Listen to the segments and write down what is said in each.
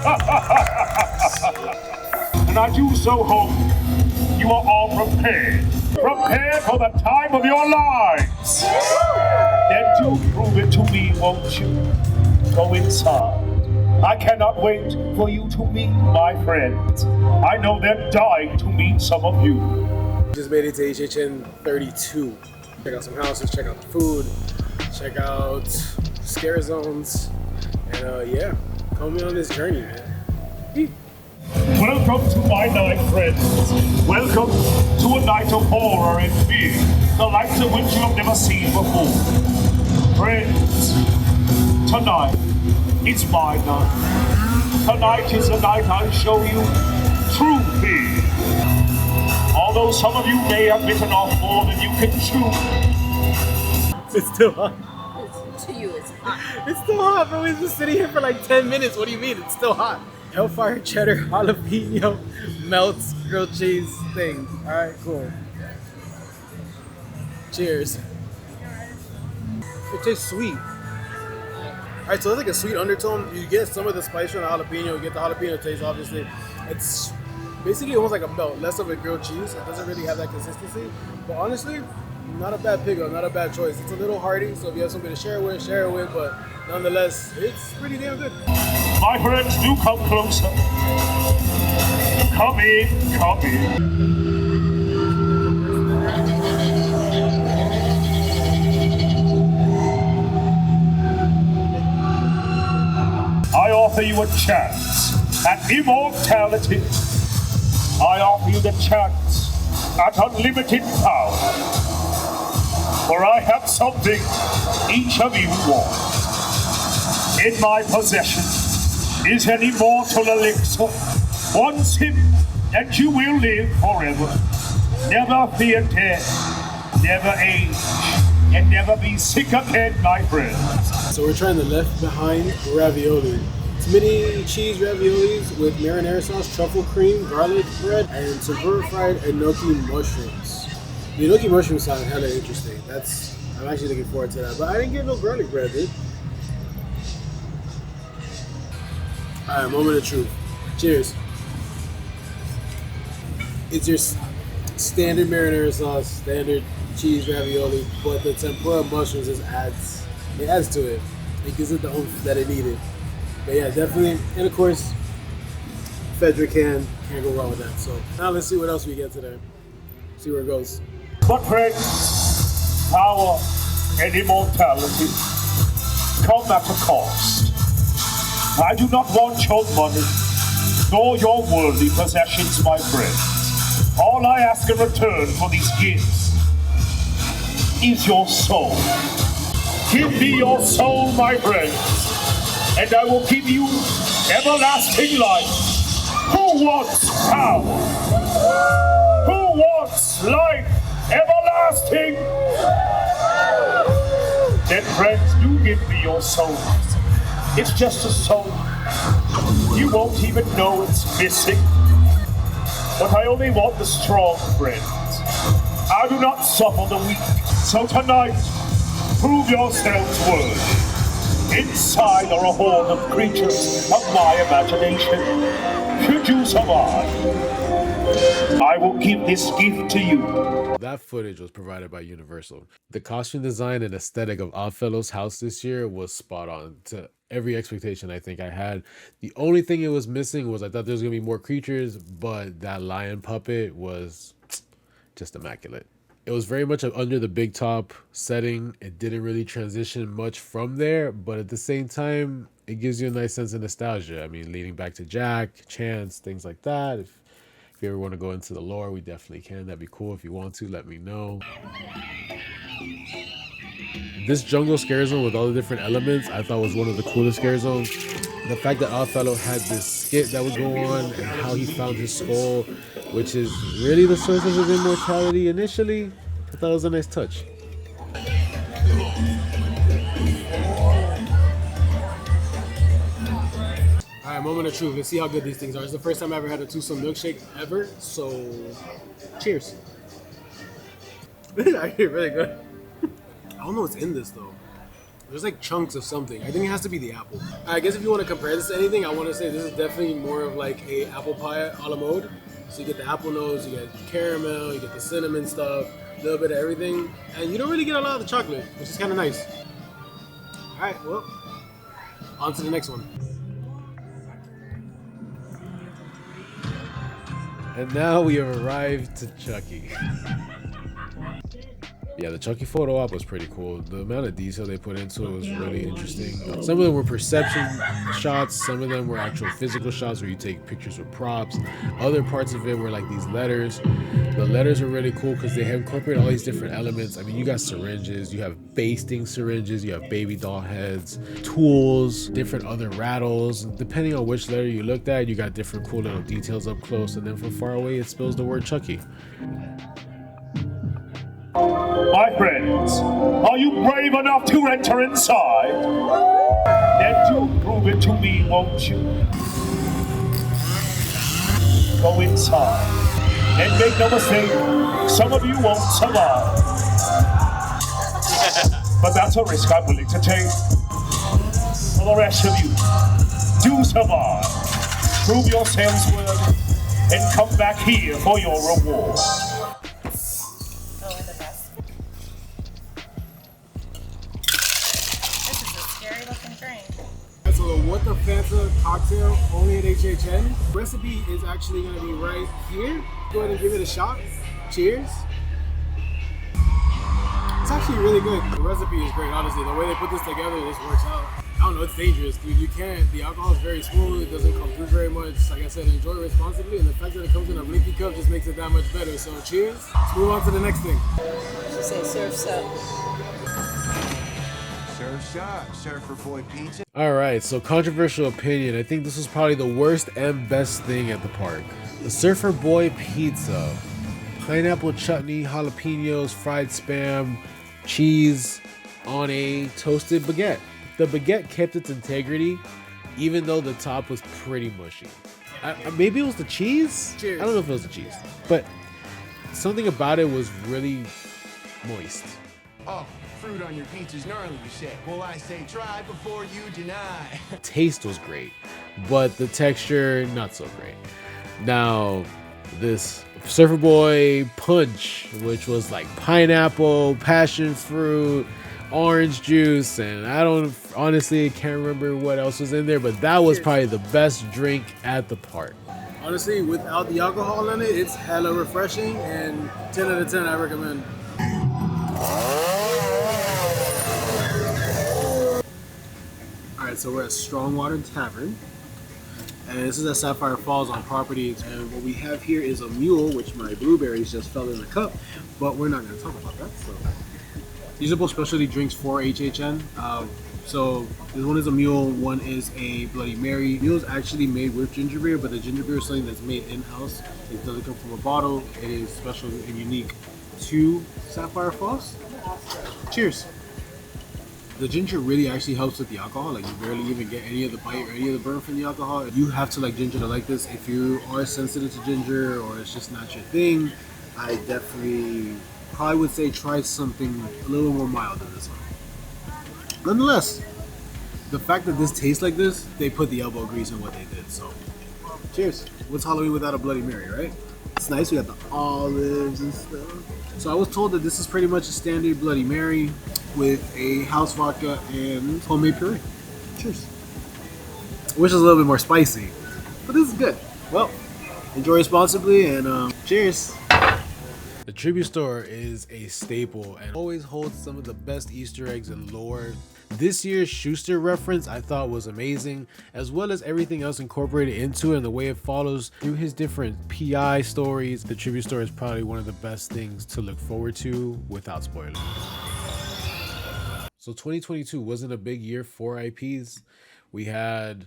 And I do so hope you are all prepared. Prepared for the time of your lives. Then do prove it to me, won't you? Go inside. I cannot wait for you to meet my friends. I know they're dying to meet some of you. Just made it to HHN 32. Check out some houses, check out the food, check out scare zones, and yeah, come on this journey, man. Welcome to my night, friends. Welcome to a night of horror and fear, the likes of which you have never seen before. Friends, tonight is my night. Tonight is the night I show you true fear. Although some of you may have bitten off more than you can chew. It's still hot. To you, it's hot. It's still hot, bro. We've been sitting here for like 10 minutes. What do you mean? It's still hot. Hellfire cheddar, jalapeno, melts, grilled cheese things. All right, cool. Cheers. It tastes sweet. All right, so it's like a sweet undertone. You get some of the spice from the jalapeno. You get the jalapeno taste, obviously. It's basically almost like a melt, less of a grilled cheese. It doesn't really have that consistency. But honestly, not a bad pickup, not a bad choice. It's a little hearty, so if you have something to share it with, but nonetheless, it's pretty damn good. My friends, do come closer. Come in, come in. I offer you a chance at immortality. I offer you the chance at unlimited power. For I have something each of you wants. In my possession is an immortal elixir. One sip and you will live forever. Never fear death, never age, and never be sick again, my friends. So we're trying the left behind ravioli. It's mini cheese raviolis with marinara sauce, truffle cream, garlic bread, and some fried enoki mushrooms. The enoki mushrooms sound hella interesting. I'm actually looking forward to that. But I didn't get no garlic bread, dude. Alright, moment of truth. Cheers. It's your standard marinara sauce, standard cheese ravioli, but the tempura mushrooms adds to it. It gives it the oomph that it needed. But yeah, definitely. And of course, Fedra can't go wrong with that. So now let's see what else we get today. See where it goes. But friends, power and immortality come at a cost. I do not want your money, nor your worldly possessions, my friends. All I ask in return for these gifts is your soul. Give me your soul, my friends, and I will give you everlasting life. Who wants power? Who wants life everlasting? Then, friends, do give me your soul. It's just a soul. You won't even know it's missing. But I only want the strong, friends. I do not suffer the weak. So tonight, prove yourselves worthy. Inside are a horde of creatures of my imagination. Should you survive, I will give this gift to you. That footage was provided by Universal. The costume design and aesthetic of Oddfellows' house this year was spot on to every expectation I think I had. The only thing it was missing was I thought there was going to be more creatures, but that lion puppet was just immaculate. It was very much under the big top setting. It didn't really transition much from there, but at the same time, it gives you a nice sense of nostalgia. I mean, leading back to Jack, Chance, things like that. If you ever want to go into the lore, we definitely can. That'd be cool. If you want to, let me know. This jungle scare zone with all the different elements, I thought was one of the coolest scare zones. The fact that Oddfellow had this skit that would go on and how he found his skull, which is really the source of his immortality initially, I thought it was a nice touch. Alright, moment of truth. Let's see how good these things are. It's the first time I ever had a Twosome milkshake ever, so cheers. This is actually really good. I don't know what's in this though. There's like chunks of something. I think it has to be the apple. I guess if you want to compare this to anything, I want to say this is definitely more of like a apple pie a la mode. So you get the apple nose, you get caramel, you get the cinnamon stuff, a little bit of everything, and you don't really get a lot of the chocolate, which is kind of nice. All right, well, on to the next one. And now we have arrived to Chucky. Yeah, the Chucky photo op was pretty cool. The amount of detail they put into it was really interesting. Some of them were perception shots, some of them were actual physical shots where you take pictures with props. Other parts of it were like these letters. The letters are really cool because they have incorporated all these different elements. I mean, you got syringes, you have basting syringes, you have baby doll heads, tools, different other rattles. Depending on which letter you looked at, you got different cool little details up close, and then from far away, it spells the word Chucky. My friends, are you brave enough to enter inside? Then do prove it to me, won't you? Go inside. And make no mistake, some of you won't survive. But that's a risk I'm willing to take. For the rest of you, do survive. Prove yourselves worthy and come back here for your reward. So the What the Fanta cocktail only at HHN. Recipe is actually going to be right here. Go ahead and give it a shot. Cheers. It's actually really good. The recipe is great, honestly. The way they put this together, this works out. I don't know, it's dangerous, dude. You can't. The alcohol is very smooth. It doesn't come through very much. Like I said, enjoy responsibly. And the fact that it comes in a blinky cup just makes it that much better. So cheers. Let's move on to the next thing. She say surf's up. Surf's up, Surfer Boy Pizza. All right, so controversial opinion. I think this was probably the worst and best thing at the park. The Surfer Boy Pizza. Pineapple chutney, jalapenos, fried Spam, cheese on a toasted baguette. The baguette kept its integrity, even though the top was pretty mushy. Maybe it was the cheese? Cheers. I don't know if it was the cheese, but something about it was really moist. Oh, fruit on your pizza's gnarly, you say. Well, I say try before you deny. Taste was great, but the texture, not so great. Now, this Surfer Boy Punch, which was like pineapple, passion fruit, orange juice, and I honestly can't remember what else was in there, but that was probably the best drink at the park. Honestly, without the alcohol in it, it's hella refreshing, and 10 out of 10 I recommend. Alright, so we're at Strongwater Tavern, and this is at Sapphire Falls on property, and what we have here is a mule, which my blueberries just fell in the cup, but we're not going to talk about that. So these are both specialty drinks for HHN. So this one is a mule, one is a Bloody Mary. Mule is actually made with ginger beer, but the ginger beer is something that's made in-house. It doesn't come from a bottle. It is special and unique to Sapphire Falls. Cheers. The ginger really actually helps with the alcohol. Like, you barely even get any of the bite or any of the burn from the alcohol. You have to like ginger to like this. If you are sensitive to ginger or it's just not your thing, I definitely probably would say try something a little more mild than this one. Nonetheless, the fact that this tastes like this, they put the elbow grease in what they did. So, cheers. What's Halloween without a Bloody Mary, right? It's nice. We got the olives and stuff. So I was told that this is pretty much a standard Bloody Mary with a house vodka and homemade puree. Cheers. I wish it was a little bit more spicy, but this is good. Well, enjoy responsibly and cheers. The Tribute Store is a staple and always holds some of the best Easter eggs and lore. This year's Schuster reference I thought was amazing, as well as everything else incorporated into it and the way it follows through his different PI stories. The Tribute Store is probably one of the best things to look forward to without spoilers. So 2022 wasn't a big year for IPs. We had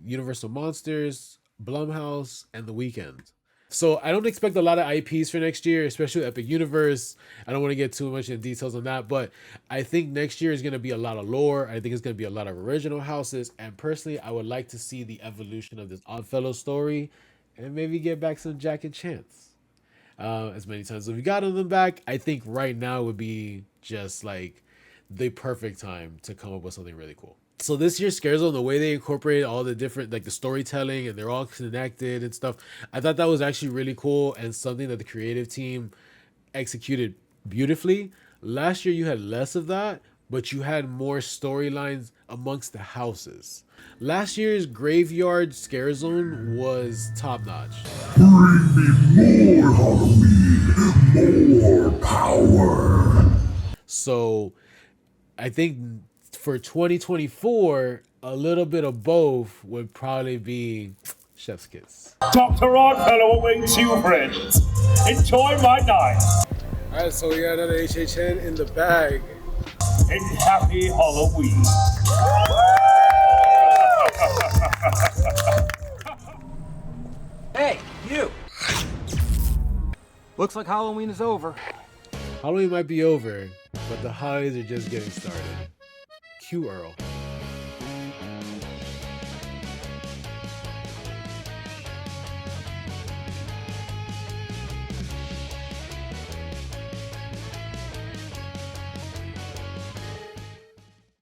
Universal Monsters, Blumhouse, and The Weeknd. So I don't expect a lot of IPs for next year, especially Epic Universe. I don't want to get too much in details on that, but I think next year is going to be a lot of lore. I think it's going to be a lot of original houses. And personally, I would like to see the evolution of this Oddfellows story and maybe get back some Jack and Chance as many times as we got them back. I think right now would be just like the perfect time to come up with something really cool. So this year's Scare Zone, the way they incorporated all the different, like the storytelling, and they're all connected and stuff, I thought that was actually really cool and something that the creative team executed beautifully. Last year you had less of that, but you had more storylines amongst the houses. Last year's Graveyard Scare Zone was top notch. More power. So I think for 2024, a little bit of both would probably be chef's kiss. Dr. Oddfellow awaits you, friends. Enjoy my night. All right, so we got another HHN in the bag. And happy Halloween. Hey, you! Looks like Halloween is over. Halloween might be over, but the holidays are just getting started. Cue Earl.